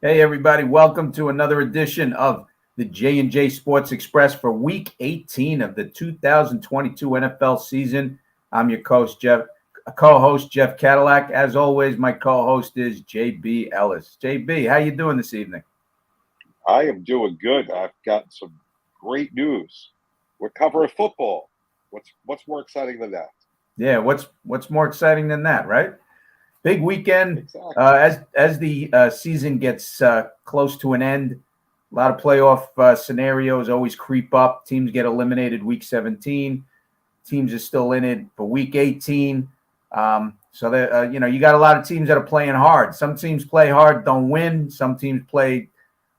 Hey everybody, welcome to another edition of the J&J Sports Express for Week 18 of the 2022 NFL season. I'm your co-host Jeff Cadillac. As always, my co-host is JB Ellis. JB, how you doing this evening? I am doing good. I've got some great news. We're covering football. What's more exciting than that? Yeah, what's more exciting than that, right? Big weekend Exactly. as the season gets close to an end. A lot of playoff scenarios always creep up. Teams get eliminated week 17. Teams are still in it for week 18. So that you got a lot of teams that are playing hard. Some teams play hard, don't win. Some teams play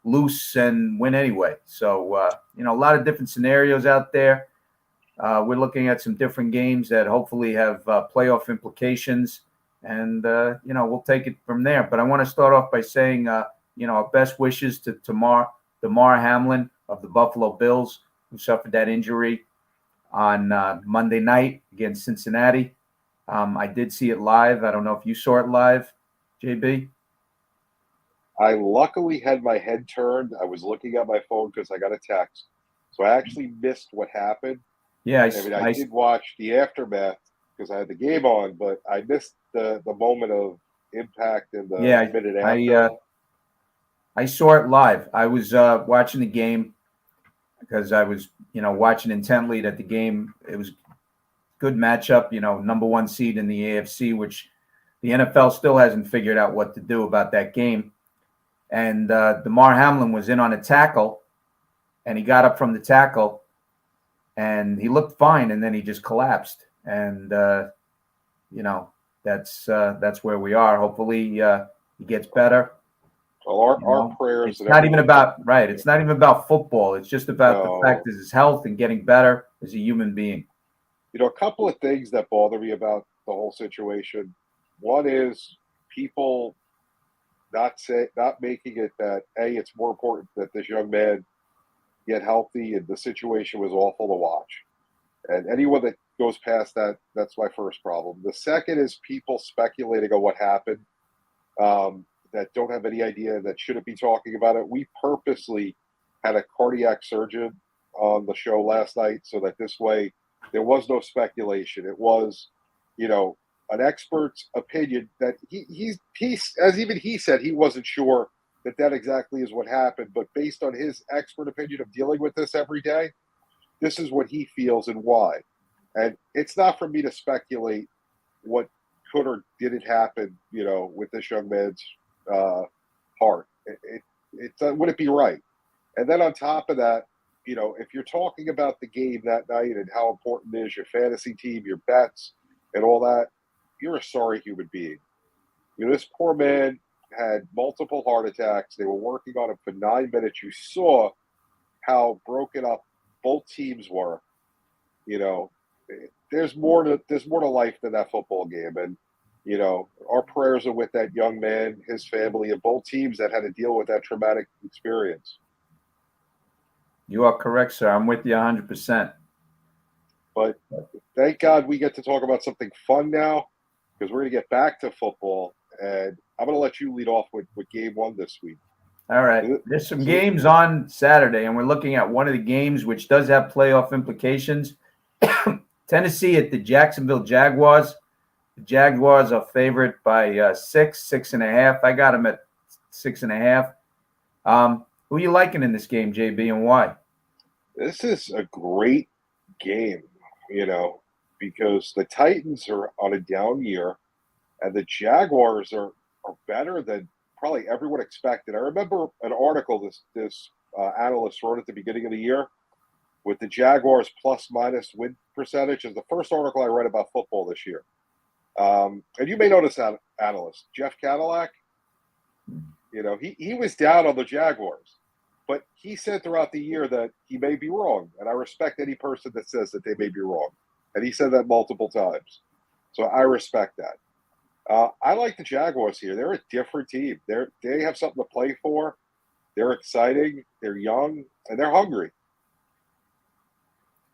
loose and win anyway. So a lot of different scenarios out there. We're looking at some different games that hopefully have playoff implications, and we'll take it from there. But I want to start off by saying, our best wishes to Damar Hamlin of the Buffalo Bills, who suffered that injury on Monday night against Cincinnati. I did see it live. I don't know if you saw it live, JB. I luckily had my head turned. I was looking at my phone because I got a text. So I actually missed what happened. Yeah, I mean, I did watch the aftermath because I had the game on, but I missed the moment of impact in the yeah, minute I after. I saw it live. I was watching the game because I was, watching intently that the game. It was good matchup. Number one seed in the AFC, which the NFL still hasn't figured out what to do about that game. And Damar Hamlin was in on a tackle, and he got up from the tackle, and he looked fine, and then he just collapsed. And that's where we are. Hopefully, he gets better. Well, our prayers It's and not even everything. about right. It's not even about football. It's just about the fact No. that his health and getting better as a human being. A couple of things that bother me about the whole situation. One is people not making it that it's more important that this young man get healthy, and the situation was awful to watch. And anyone that goes past that, that's my first problem. The second is people speculating on what happened, that don't have any idea, that shouldn't be talking about it. We purposely had a cardiac surgeon on the show last night so that this way there was no speculation. It was, you know, an expert's opinion that he's as even he said he wasn't sure that exactly is what happened, but based on his expert opinion of dealing with this every day, this is what he feels and why. And it's not for me to speculate what could or didn't happen, with this young man's uh, heart. It wouldn't be right. And then on top of that, if you're talking about the game that night and how important it is, your fantasy team, your bets, and all that, you're a sorry human being. This poor man had multiple heart attacks. They were working on him for 9 minutes. You saw how broken up both teams were. You know, there's more to life than that football game, and our prayers are with that young man, his family, and both teams that had to deal with that traumatic experience. You are correct, sir. I'm with you 100%. But thank God we get to talk about something fun now because we're going to get back to football, and I'm going to let you lead off with game one this week. All right. There's some So, games on Saturday, and we're looking at one of the games which does have playoff implications. Tennessee at the Jacksonville Jaguars. The Jaguars are favored by 6.5. I got them at 6.5. Who are you liking in this game, JB, and why? this is a great game, because the Titans are on a down year, and the Jaguars are better than probably everyone expected. I remember an article this analyst wrote at the beginning of the year with the Jaguars plus minus win percentage. Is the first article I read about football this year. And you may notice that analyst Jeff Cadillac, he was down on the Jaguars, but he said throughout the year that he may be wrong, and I respect any person that says that they may be wrong, and he said that multiple times. So I respect that. I like the Jaguars here. They're a different team. They have something to play for. They're exciting. They're young, and they're hungry.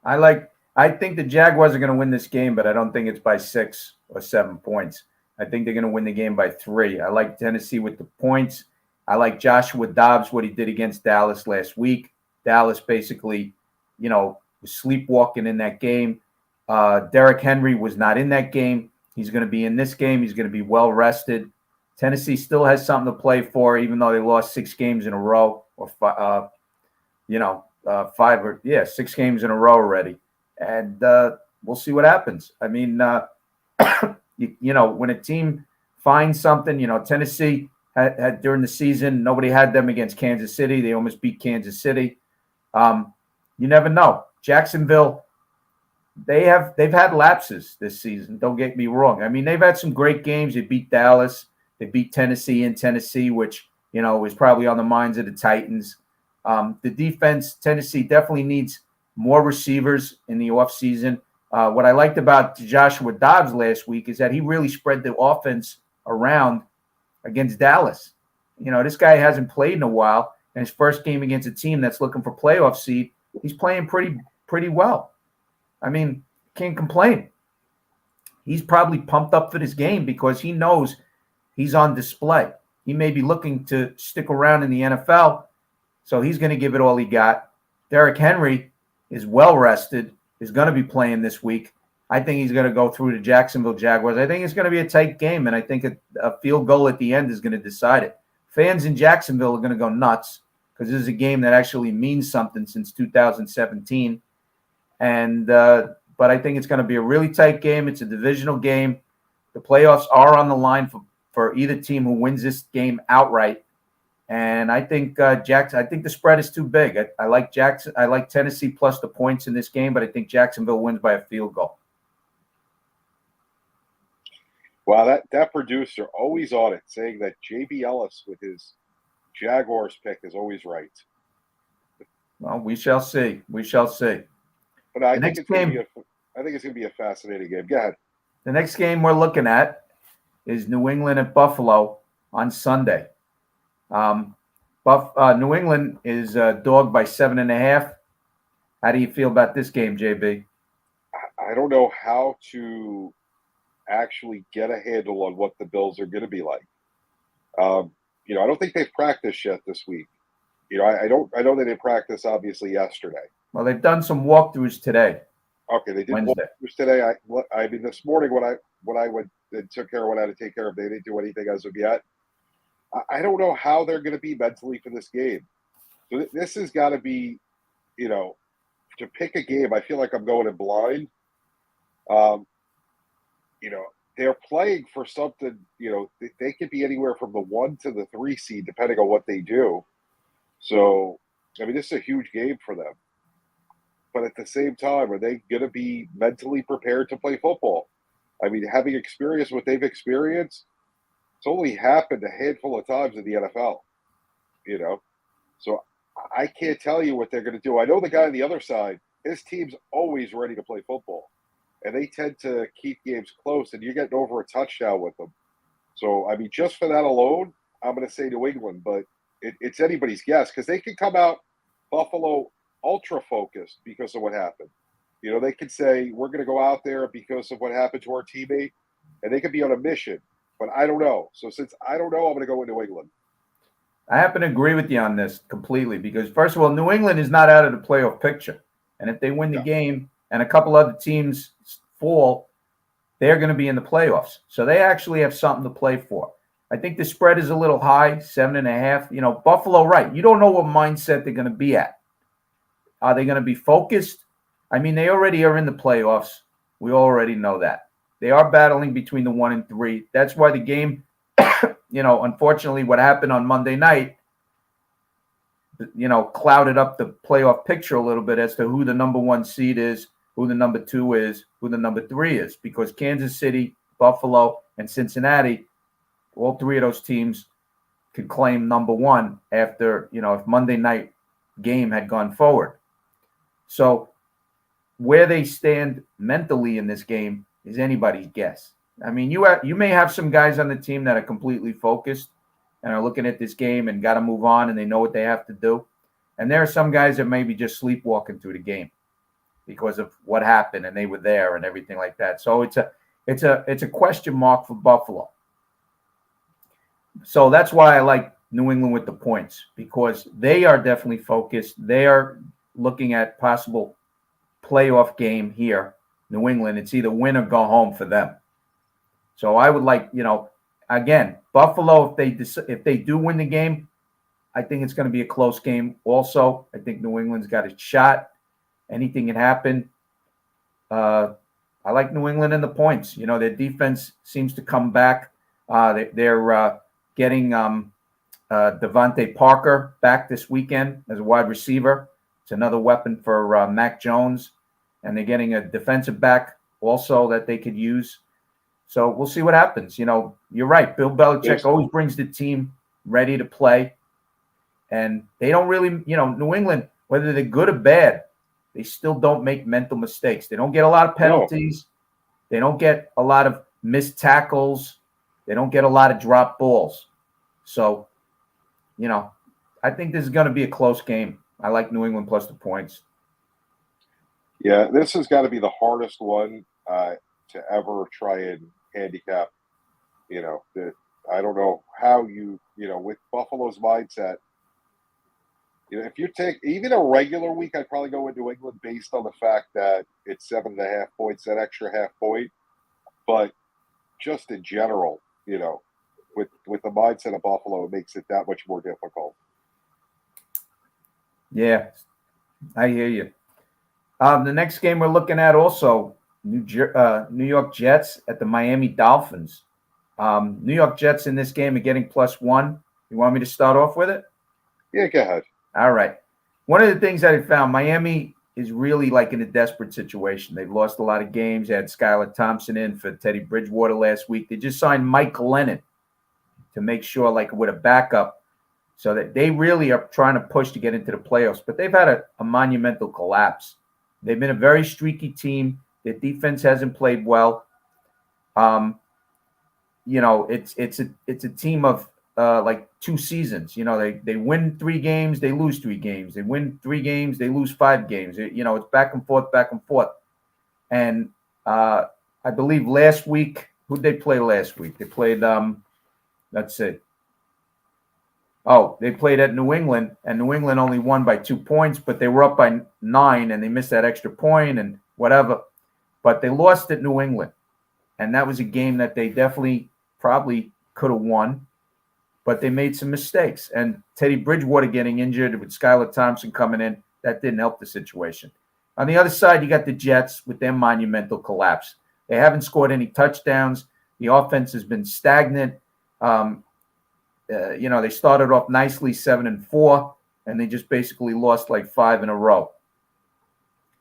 I think the Jaguars are going to win this game, but I don't think it's by 6 or 7 points. I think they're going to win the game by 3. I like Tennessee with the points, I like Joshua Dobbs, what he did against Dallas last week. Dallas basically, was sleepwalking in that game. Derrick Henry was not in that game. He's going to be in this game. He's going to be well rested. Tennessee still has something to play for, even though they lost 6 games in a row, or 6 games in a row already. And we'll see what happens. I mean, when a team finds something, Tennessee had during the season, nobody had them against Kansas City. They almost beat Kansas City. You never know. Jacksonville, they've had lapses this season. Don't get me wrong. I mean, they've had some great games. They beat Dallas. They beat Tennessee in Tennessee, which, was probably on the minds of the Titans. The defense, Tennessee definitely needs more receivers in the offseason. What I liked about Joshua Dobbs last week is that he really spread the offense around against Dallas. This guy hasn't played in a while, and his first game against a team that's looking for playoff seed, he's playing pretty well. I mean, can't complain. He's probably pumped up for this game because he knows he's on display. He may be looking to stick around in the NFL, so he's going to give it all he got. Derrick Henry is well rested, is going to be playing this week. I think he's going to go through the Jacksonville Jaguars. I think it's going to be a tight game, and I think a field goal at the end is going to decide it. Fans in Jacksonville are going to go nuts because this is a game that actually means something since 2017. And but I think it's going to be a really tight game. It's a divisional game. The playoffs are on the line for either team who wins this game outright. And I think I think the spread is too big. I like Jackson. I like Tennessee plus the points in this game, but I think Jacksonville wins by a field goal. Wow, that producer always on it, saying that JB Ellis with his Jaguars pick is always right. Well, we shall see. We shall see. But I think it's going to be a fascinating game. Go ahead. The next game we're looking at is New England at Buffalo on Sunday. New England is dogged by 7.5. How do you feel about this game, JB? I don't know how to actually get a handle on what the Bills are going to be like. I don't think they've practiced yet this week. I know they didn't practice obviously yesterday. Well, they've done some walkthroughs today. Okay, they did walkthroughs today. I mean, this morning when I went and took care of what I had to take care of, they didn't do anything as of yet. I don't know how they're going to be mentally for this game. So this has got to be, to pick a game. I feel like I'm going in blind. They're playing for something. They could be anywhere from the 1 to the 3 seed depending on what they do. So, I mean, this is a huge game for them. But at the same time, are they going to be mentally prepared to play football? I mean, having experienced what they've experienced, it's only happened a handful of times in the NFL, So I can't tell you what they're going to do. I know the guy on the other side, his team's always ready to play football. And they tend to keep games close, and you're getting over a touchdown with them. So, I mean, just for that alone, I'm going to say New England, but it's anybody's guess because they can come out Buffalo ultra-focused because of what happened. They could say, we're going to go out there because of what happened to our teammate, and they could be on a mission. But I don't know. So since I don't know, I'm going to go with New England. I happen to agree with you on this completely because, first of all, New England is not out of the playoff picture. And if they win the game and a couple other teams fall, they're going to be in the playoffs. So they actually have something to play for. I think the spread is a little high, 7.5. Buffalo, right. You don't know what mindset they're going to be at. Are they going to be focused? I mean, they already are in the playoffs. We already know that. They are battling between the 1 and 3. That's why the game, unfortunately, what happened on Monday night, clouded up the playoff picture a little bit as to who the number 1 seed is, who the number 2 is, who the number 3 is, because Kansas City, Buffalo, and Cincinnati, all 3 of those teams could claim number 1 after, if Monday night game had gone forward. So where they stand mentally in this game is anybody's guess. I mean, you may have some guys on the team that are completely focused and are looking at this game and got to move on and they know what they have to do. And there are some guys that may be just sleepwalking through the game because of what happened and they were there and everything like that. So it's a question mark for Buffalo. So that's why I like New England with the points because they are definitely focused. They are looking at possible playoff game here, New England. It's either win or go home for them. So I would like, again, Buffalo, if they do win the game, I think it's going to be a close game. Also, I think New England's got a shot. Anything can happen. I like New England in the points. Their defense seems to come back. They're getting Devontae Parker back this weekend as a wide receiver. It's another weapon for Mac Jones. And they're getting a defensive back also that they could use. So we'll see what happens. You're right. Bill Belichick always brings the team ready to play. And they don't really, New England, whether they're good or bad, they still don't make mental mistakes. They don't get a lot of penalties. No. They don't get a lot of missed tackles. They don't get a lot of drop balls. So, I think this is going to be a close game. I like New England plus the points. Yeah, this has got to be the hardest one to ever try and handicap. I don't know how with Buffalo's mindset, if you take even a regular week, I'd probably go with New England based on the fact that it's 7.5 points, that extra half point. But just in general, with the mindset of Buffalo, it makes it that much more difficult. Yeah, I hear you. The next game we're looking at also, New York Jets at the Miami Dolphins. New York Jets in this game are getting +1. You want me to start off with it? Yeah, go ahead. All right. One of the things that I found, Miami is really like in a desperate situation. They've lost a lot of games. They had Skylar Thompson in for Teddy Bridgewater last week. They just signed Mike Lennon to make sure, like with a backup, so that they really are trying to push to get into the playoffs. But they've had a monumental collapse. They've been a very streaky team. Their defense hasn't played well. It's a team of like 2 seasons. They win 3 games, they lose 3 games. They win 3 games, they lose 5 games. It's back and forth, back and forth. And I believe last week, who'd they play last week? They played, let's see. Oh, they played at New England, and New England only won by 2 points, but they were up by 9, and they missed that extra point and whatever. But they lost at New England, and that was a game that they definitely probably could have won, but they made some mistakes. And Teddy Bridgewater getting injured with Skylar Thompson coming in, that didn't help the situation. On the other side, you got the Jets with their monumental collapse. They haven't scored any touchdowns. The offense has been stagnant. They started off nicely 7-4, and they just basically lost like 5 in a row.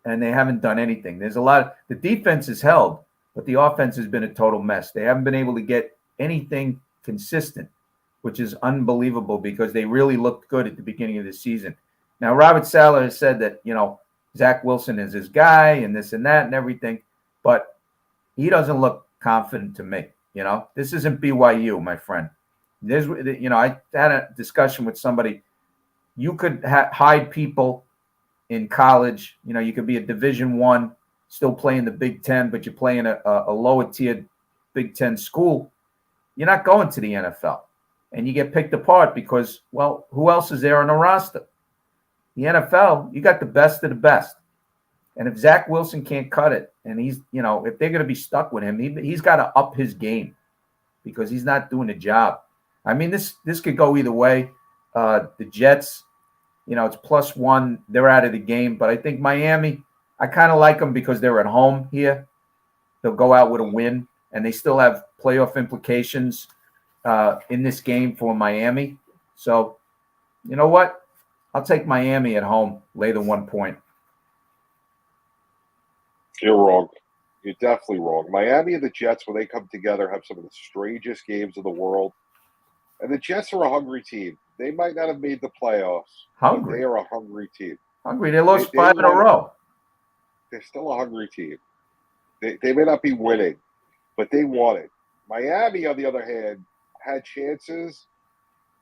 And they haven't done anything. The defense is held, but the offense has been a total mess. They haven't been able to get anything consistent, which is unbelievable because they really looked good at the beginning of the season. Now, Robert Saleh has said that, Zach Wilson is his guy and this and that and everything, but he doesn't look confident to me. This isn't BYU, my friend. I had a discussion with somebody. You could hide people in college. You could be a Division I, still playing the Big Ten, but you're playing a lower tier Big Ten school. You're not going to the NFL, and you get picked apart because, well, who else is there on the roster? The NFL, you got the best of the best. And if Zach Wilson can't cut it, and he's, if they're going to be stuck with him, he's got to up his game because he's not doing the job. I mean, this could go either way. The Jets, it's +1. They're out of the game. But I think Miami, I kind of like them because they're at home here. They'll go out with a win, and they still have playoff implications in this game for Miami. So, you know what? I'll take Miami at home, lay the 1 point. You're wrong. You're definitely wrong. Miami and the Jets, when they come together, have some of the strangest games in the world. And the Jets are a hungry team. They might not have made the playoffs, but they are a hungry team. Hungry. They lost 5 in a row. They're still a hungry team. They may not be winning, but they want it. Miami, on the other hand, had chances.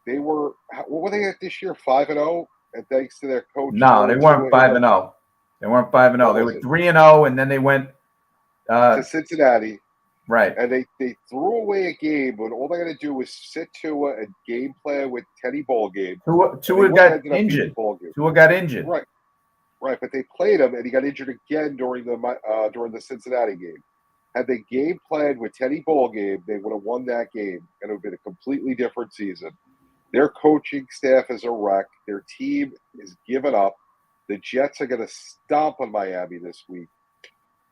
They were – what were they at this year, 5-0? And thanks to their coach. No, they weren't 5-0. They weren't 5-0. They were 3-0, and then they went to Cincinnati. Right. And they threw away a game when all they got to do was sit Tua and game plan with Teddy Ball game. Tua got injured. Tua got injured. Right. Right, but they played him, and he got injured again during the Cincinnati game. Had they game planned with Teddy Ball game, they would have won that game, and it would have been a completely different season. Their coaching staff is a wreck. Their team is given up. The Jets are going to stomp on Miami this week.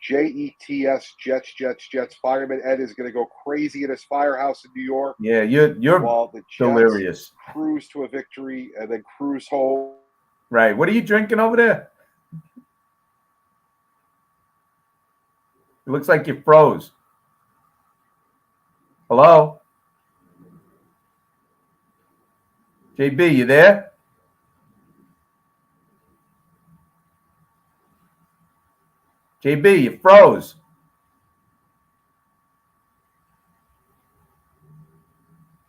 Jets, Jets. Fireman Ed is going to go crazy at his firehouse in New York. Yeah, you're while the Jets delirious. Cruise to a victory and then cruise home. Right. What are you drinking over there? It looks like you froze. Hello? JB, you there? JB, you froze.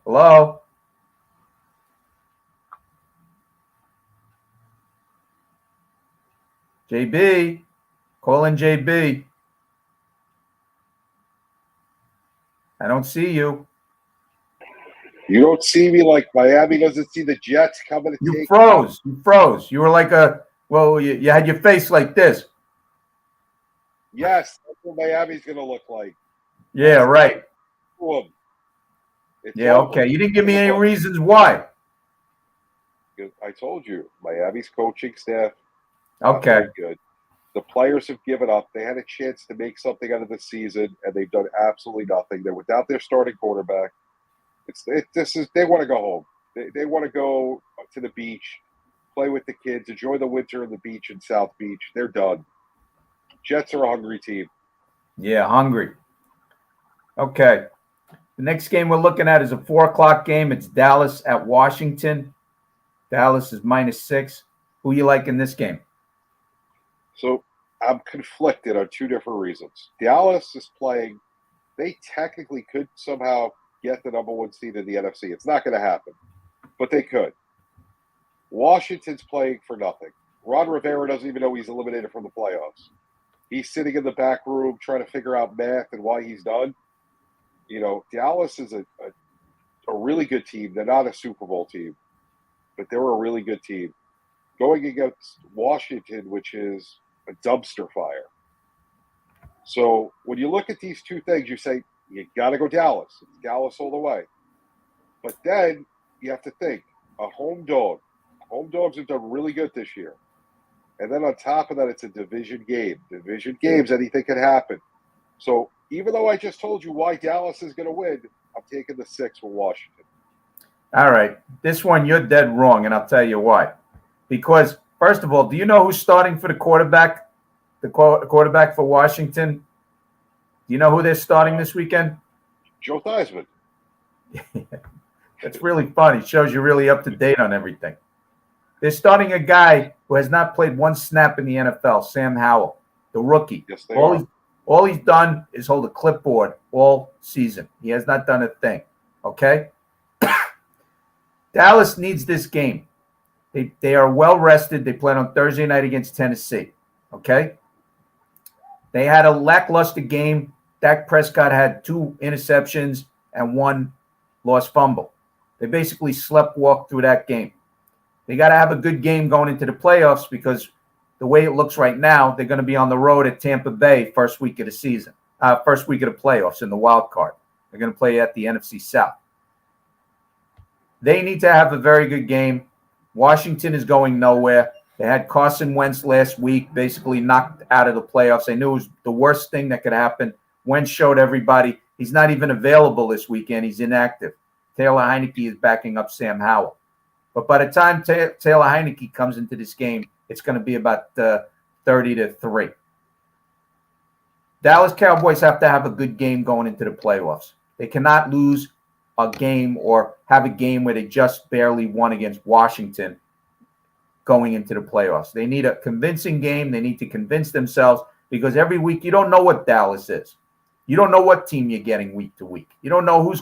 Hello? JB, call in JB. I don't see you. You don't see me like Miami doesn't see the Jets coming to take you froze. You froze. You were like you had your face like this. Yes, that's what Miami's going to look like. Yeah, right. Yeah, okay. You didn't give me any reasons why. I told you, Miami's coaching staff. Okay. Good. The players have given up. They had a chance to make something out of the season, and they've done absolutely nothing. They're without their starting quarterback. They want to go home. They want to go to the beach, play with the kids, enjoy the winter on the beach in South Beach. They're done. Jets are a hungry team. Yeah, hungry. Okay. The next game we're looking at is a 4:00 game. It's Dallas at Washington. Dallas is -6. Who you like in this game? So I'm conflicted on two different reasons. Dallas is playing. They technically could somehow get the number 1 seed in the NFC. It's not going to happen, but they could. Washington's playing for nothing. Ron Rivera doesn't even know he's eliminated from the playoffs. He's sitting in the back room trying to figure out math and why he's done. You know, Dallas is a really good team. They're not a Super Bowl team, but they're a really good team. Going against Washington, which is a dumpster fire. So when you look at these two things, you say, you got to go Dallas. It's Dallas all the way. But then you have to think, a home dog. Home dogs have done really good this year. And then on top of that, it's a division game. Division games, anything can happen. So even though I just told you why Dallas is going to win, I'm taking the 6 for Washington. All right. This one, you're dead wrong, and I'll tell you why. Because, first of all, do you know who's starting for the quarterback? The quarterback for Washington? Do you know who they're starting this weekend? Joe Theismann. That's really funny. It shows you're really up to date on everything. They're starting a guy who has not played one snap in the NFL, Sam Howell, the rookie. Yes, they are. All he's done is hold a clipboard all season. He has not done a thing, okay? Dallas needs this game. They are well rested. They played on Thursday night against Tennessee, okay? They had a lackluster game. Dak Prescott had 2 interceptions and 1 lost fumble. They basically sleepwalked through that game. They got to have a good game going into the playoffs because the way it looks right now, they're going to be on the road at Tampa Bay first week of the season, first week of the playoffs in the wild card. They're going to play at the NFC South. They need to have a very good game. Washington is going nowhere. They had Carson Wentz last week, basically knocked out of the playoffs. They knew it was the worst thing that could happen. Wentz showed everybody he's not even available this weekend. He's inactive. Taylor Heineke is backing up Sam Howell. But by the time Taylor Heineke comes into this game, it's going to be about 30-3. Dallas Cowboys have to have a good game going into the playoffs. They cannot lose a game or have a game where they just barely won against Washington going into the playoffs. They need a convincing game. They need to convince themselves because every week you don't know what Dallas is. You don't know what team you're getting week to week. You don't know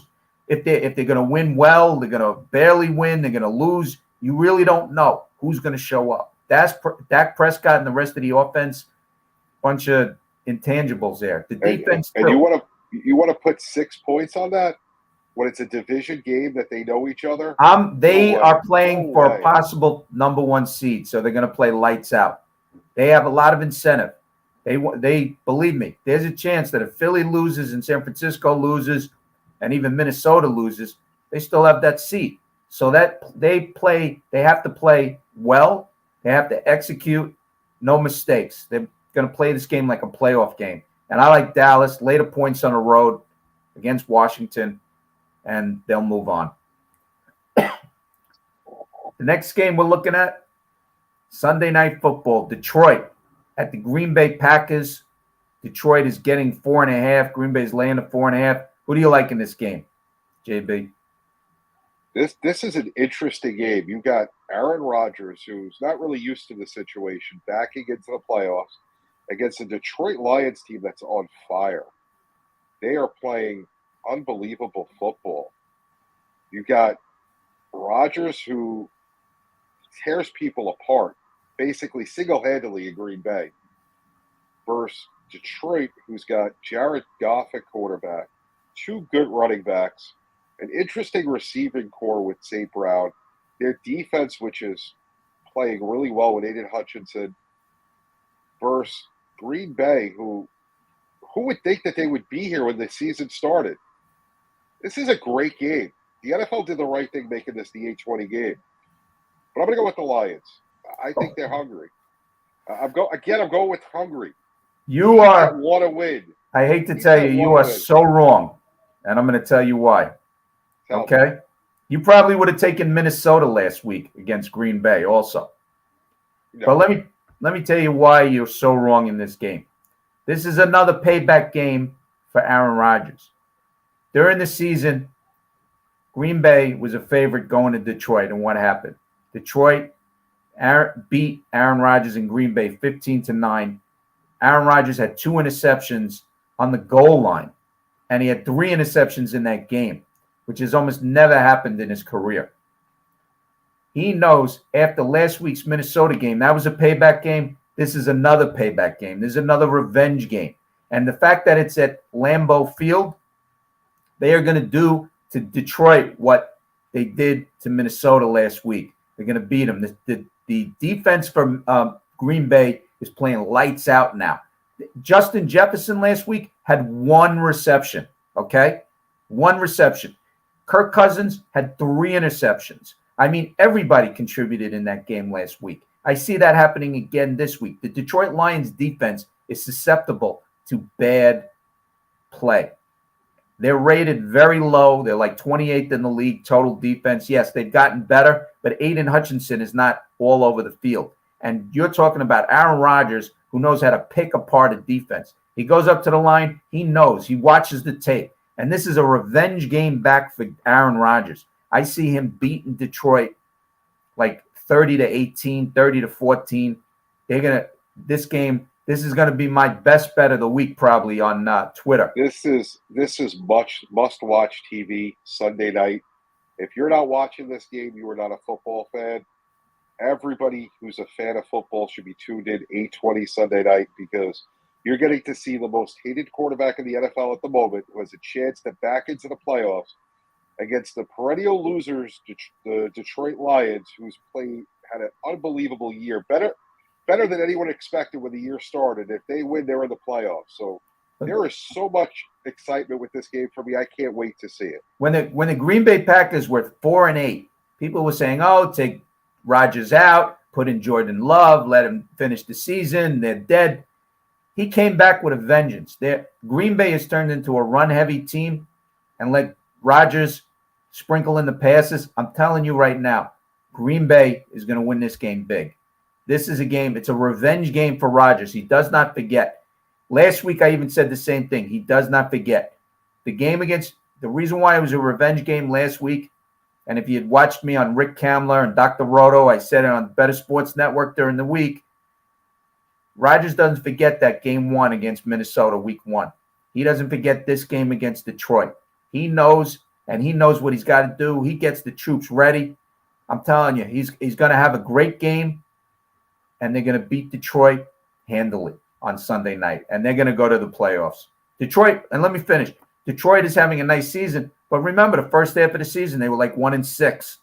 if they're going to win well, they're going to barely win, they're going to lose. You really don't know who's going to show up. That's Dak Prescott and the rest of the offense, bunch of intangibles there. The defense. And you want You want to put 6 points on that when it's a division game that they know each other? They No are way. playing No for a way. possible number 1 seed, so they're going to play lights out. They have a lot of incentive. They believe me. There's a chance that if Philly loses and San Francisco loses, and even Minnesota loses, they still have that seat. So that they have to play well. They have to execute, no mistakes. They're going to play this game like a playoff game. And I like Dallas. Lay the points on the road against Washington, and they'll move on. The next game we're looking at, Sunday Night Football, Detroit at the Green Bay Packers. Detroit is getting 4.5. Green Bay's laying the 4.5. Who do you like in this game, JB? This is an interesting game. You got Aaron Rodgers, who's not really used to the situation, backing into the playoffs against a Detroit Lions team that's on fire. They are playing unbelievable football. You got Rodgers, who tears people apart, basically single-handedly in Green Bay, versus Detroit, who's got Jared Goff at quarterback, 2 good running backs, an interesting receiving core with St. Brown, their defense, which is playing really well with Aiden Hutchinson, versus Green Bay, who would think that they would be here when the season started? This is a great game. The NFL did the right thing making this the 8:20 game. But I'm going to go with the Lions. I think they're hungry. I'm going with hungry. You are want to win. I hate to tell you, you are so wrong. And I'm going to tell you why. Okay? You probably would have taken Minnesota last week against Green Bay also. No. But let me tell you why you're so wrong in this game. This is another payback game for Aaron Rodgers. During the season, Green Bay was a favorite going to Detroit, and what happened? Detroit beat Aaron Rodgers in Green Bay 15-9. Aaron Rodgers had 2 interceptions on the goal line, and he had 3 interceptions in that game, which has almost never happened in his career. He knows after last week's Minnesota game, that was a payback game. This is another payback game. This is another revenge game. And the fact that it's at Lambeau Field, they are going to do to Detroit what they did to Minnesota last week. They're going to beat them. The defense from Green Bay is playing lights out now. Justin Jefferson last week had 1 reception, okay? 1 reception. Kirk Cousins had 3 interceptions. I mean, everybody contributed in that game last week. I see that happening again this week. The Detroit Lions defense is susceptible to bad play. They're rated very low. They're like 28th in the league total defense. Yes, they've gotten better, but Aiden Hutchinson is not all over the field. And you're talking about Aaron Rodgers, who knows how to pick apart a defense. He goes up to the line. He knows. He watches the tape. And this is a revenge game back for Aaron Rodgers. I see him beating Detroit like 30-18, 30-14. This is going to be my best bet of the week, probably on Twitter. This is must-watch TV Sunday night. If you're not watching this game, you are not a football fan. Everybody who's a fan of football should be tuned in 8:20 Sunday night, because you're getting to see the most hated quarterback in the NFL at the moment, who has a chance to back into the playoffs against the perennial losers, the Detroit Lions, who's had an unbelievable year. Better than anyone expected when the year started. If they win, they're in the playoffs. So there is so much excitement with this game for me. I can't wait to see it. When the Green Bay Packers were 4-8, people were saying, "Oh, take Rodgers out, put in Jordan Love, let him finish the season. They're dead." He came back with a vengeance. Green Bay has turned into a run-heavy team, and let Rodgers sprinkle in the passes. I'm telling you right now, Green Bay is going to win this game big. This is a game. It's a revenge game for Rodgers. He does not forget. Last week, I even said the same thing. He does not forget. The reason why it was a revenge game last week, and if you had watched me on Rick Kamler and Dr. Roto, I said it on Better Sports Network during the week, Rodgers doesn't forget that game 1 against Minnesota, week 1. He doesn't forget this game against Detroit. He knows, and he knows what he's got to do. He gets the troops ready. I'm telling you, he's going to have a great game, and they're going to beat Detroit handily on Sunday night, and they're going to go to the playoffs. Detroit, and let me finish. Detroit is having a nice season, but remember the first half of the season, they were like 1-6.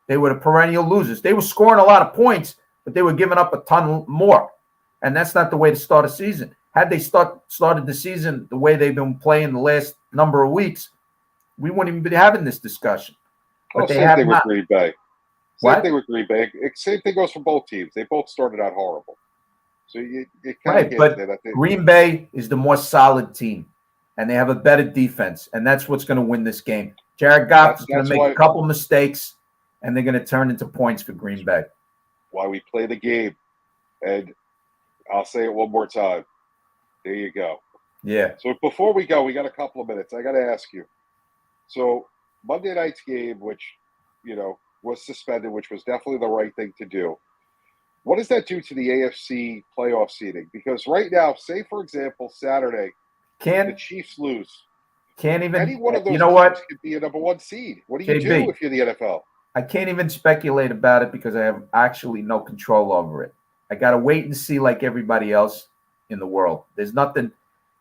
They were the perennial losers. They were scoring a lot of points, but they were giving up a ton more. And that's not the way to start a season. Had they started the season the way they've been playing the last number of weeks, we wouldn't even be having this discussion. But they same have thing not. with Green Bay. What? Same thing with Green Bay. Same thing goes for both teams. They both started out horrible. So you kind Right, of get but that. Green Bay is the more solid team, and they have a better defense, and that's what's going to win this game. Jared Goff is going to make a couple mistakes, and they're going to turn into points for Green Bay. Why we play the game, and I'll say it one more time. There you go. Yeah. So before we go, we got a couple of minutes. I got to ask you. So Monday night's game, which, was suspended, which was definitely the right thing to do. What does that do to the AFC playoff seeding? Because right now, say, for example, Saturday, the Chiefs lose. Can't even. Any one of those teams could be a number one seed. What do you JB, do if you're the NFL? I can't even speculate about it because I have actually no control over it. I got to wait and see like everybody else in the world. There's nothing,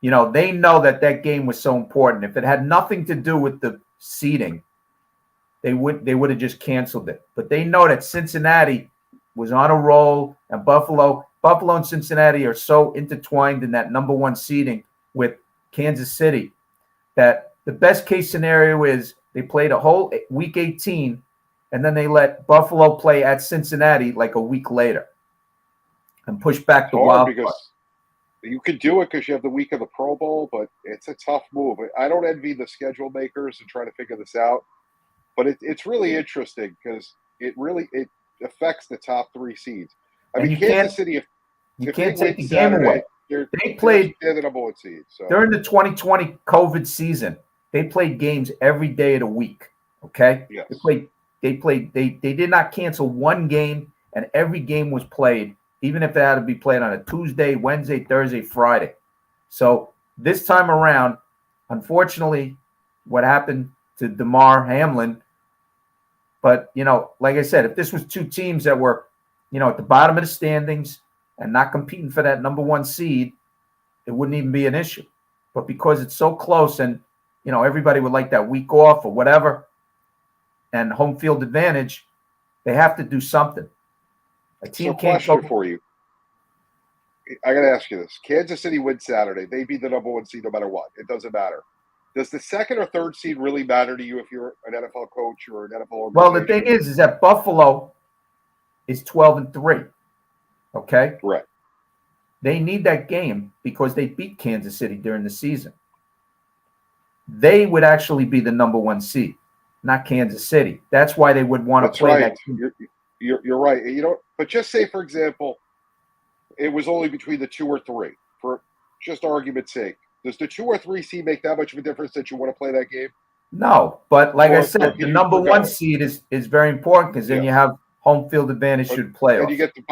they know that game was so important. If it had nothing to do with the seeding, they would have just canceled it. But they know that Cincinnati was on a roll, and Buffalo and Cincinnati are so intertwined in that number one seeding with Kansas City that the best case scenario is they played a whole week 18, and then they let Buffalo play at Cincinnati like a week later and push back the wild card. Because you could do it because you have the week of the Pro Bowl, but it's a tough move. I don't envy the schedule makers and trying to figure this out, but it's really interesting because it affects the top three seeds. Kansas City, you can't take the game away. They played the number one seed. So. During the 2020 COVID season, they played games every day of the week. Okay? Yes. They did not cancel one game, and every game was played, even if it had to be played on a Tuesday, Wednesday, Thursday, Friday. So this time around, unfortunately, what happened to DeMar Hamlin. But, like I said, if this was two teams that were, at the bottom of the standings and not competing for that number one seed, it wouldn't even be an issue. But because it's so close and, everybody would like that week off or whatever and home field advantage, they have to do something. A team can't go for you. I got to ask you this. Kansas City wins Saturday. They be the number one seed no matter what. It doesn't matter. Does the second or third seed really matter to you if you're an NFL coach or an NFL organization? Well, the thing is that Buffalo is 12-3. Okay? Correct. They need that game because they beat Kansas City during the season. They would actually be the number one seed, not Kansas City. That's why they would want to play that game. You're right. But just say, for example, it was only between the 2 or 3, for just argument's sake. Does the 2 or 3 seed make that much of a difference that you want to play that game? No, but like I said, the number one seed is very important because then you have home field advantage should playoffs. And you get the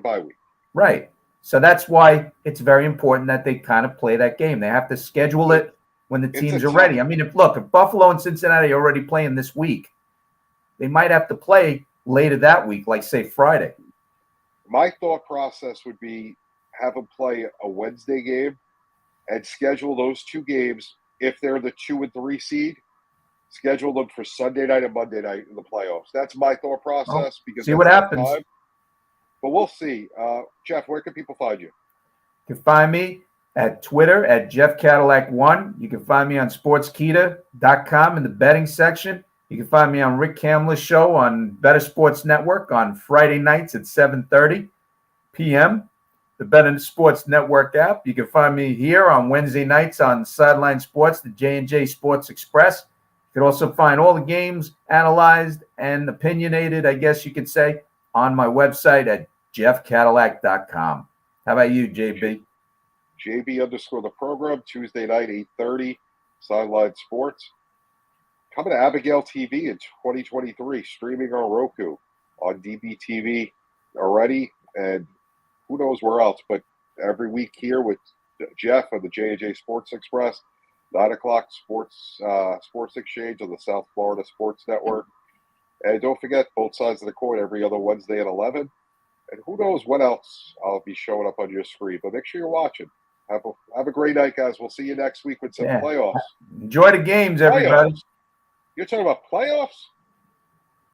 bye week. Right. So that's why it's very important that they kind of play that game. They have to schedule it when the teams are ready. If Buffalo and Cincinnati are already playing this week, they might have to play later that week, like say Friday. My thought process would be have them play a Wednesday game and schedule those two games. If they're the 2 and 3 seed, schedule them for Sunday night and Monday night in the playoffs. That's my thought process. Because see what happens. But we'll see. Jeff, where can people find you? You can find me at Twitter at JeffCadillac1. You can find me on sportskita.com in the betting section. You can find me on Rick Kamler's show on Better Sports Network on Friday nights at 7:30 p.m. The Better Sports Network app. You can find me here on Wednesday nights on Sideline Sports, the J&J Sports Express. You can also find all the games analyzed and opinionated, I guess you could say, on my website at jeffcadillac.com. How about you, JB? JB_ the program, Tuesday night, 8:30, Sideline Sports. Coming to Abigail TV in 2023, streaming on Roku, on DBTV already, and who knows where else, but every week here with Jeff on the J&J Sports Express, 9 o'clock Sports Exchange on the South Florida Sports Network. And don't forget, both sides of the coin every other Wednesday at 11. And who knows what else I'll be showing up on your screen, but make sure you're watching. Have a great night, guys. We'll see you next week with some playoffs. Enjoy the games, everybody. Playoffs? You're talking about playoffs?